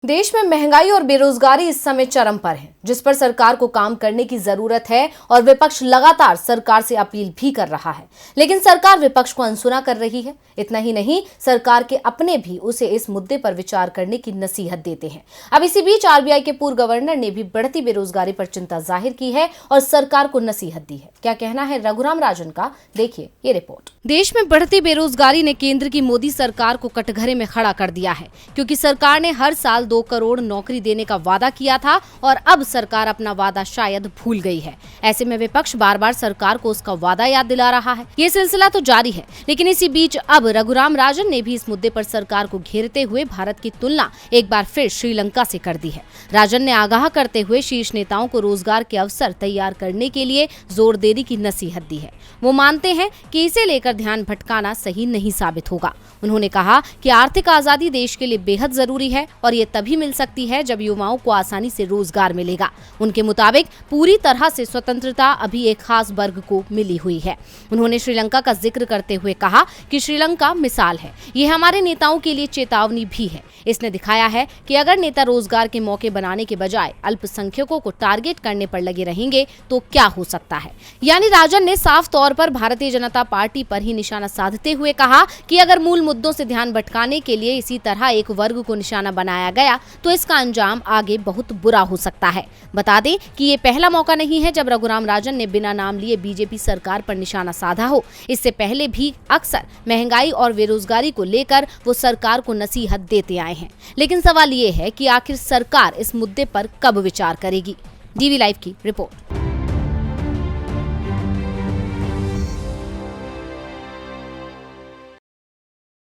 देश में महंगाई और बेरोजगारी इस समय चरम पर है, जिस पर सरकार को काम करने की जरूरत है और विपक्ष लगातार सरकार से अपील भी कर रहा है, लेकिन सरकार विपक्ष को अनसुना कर रही है। इतना ही नहीं, सरकार के अपने भी उसे इस मुद्दे पर विचार करने की नसीहत देते हैं। अब इसी बीच आरबीआई के पूर्व गवर्नर ने भी बढ़ती बेरोजगारी पर चिंता जाहिर की है और सरकार को नसीहत दी है। क्या कहना है रघुराम राजन का, देखिए ये रिपोर्ट। देश में बढ़ती बेरोजगारी ने केंद्र की मोदी सरकार को कटघरे में खड़ा कर दिया है, क्योंकि सरकार ने हर साल 2 करोड़ नौकरी देने का वादा किया था और अब सरकार अपना वादा शायद भूल गई है। ऐसे में विपक्ष बार बार सरकार को उसका वादा याद दिला रहा है। ये सिलसिला तो जारी है, लेकिन इसी बीच अब रघुराम राजन ने भी इस मुद्दे पर सरकार को घेरते हुए भारत की तुलना एक बार फिर श्रीलंका से कर दी है। राजन ने आगाह करते हुए शीर्ष नेताओं को रोजगार के अवसर तैयार करने के लिए जोर देने की नसीहत दी है। वो मानते हैं कि इसे लेकर ध्यान भटकाना सही नहीं साबित होगा। उन्होंने कहा कि आर्थिक आजादी देश के लिए बेहद जरूरी है और ये तभी मिल सकती है जब युवाओं को आसानी से रोजगार मिलेगा। उनके मुताबिक पूरी तरह से स्वतंत्रता अभी एक खास वर्ग को मिली हुई है। उन्होंने श्रीलंका का जिक्र करते हुए कहा कि श्रीलंका मिसाल है, ये हमारे नेताओं के लिए चेतावनी भी है। इसने दिखाया है कि अगर नेता रोजगार के मौके बनाने के बजाय अल्पसंख्यकों को टारगेट करने पर लगे रहेंगे तो क्या हो सकता है। यानी राजन ने साफ तौर पर भारतीय जनता पार्टी पर ही निशाना साधते हुए कहा कि अगर मूल मुद्दों से ध्यान भटकाने के लिए इसी तरह एक वर्ग को निशाना बनाया गया तो इसका अंजाम आगे बहुत बुरा हो सकता है। बता दें कि ये पहला मौका नहीं है जब रघुराम राजन ने बिना नाम लिए बीजेपी सरकार पर निशाना साधा हो। इससे पहले भी अक्सर महंगाई और बेरोजगारी को लेकर वो सरकार को नसीहत देते आए हैं, लेकिन सवाल ये है कि आखिर सरकार इस मुद्दे पर कब विचार करेगी। डीवी लाइव की रिपोर्ट।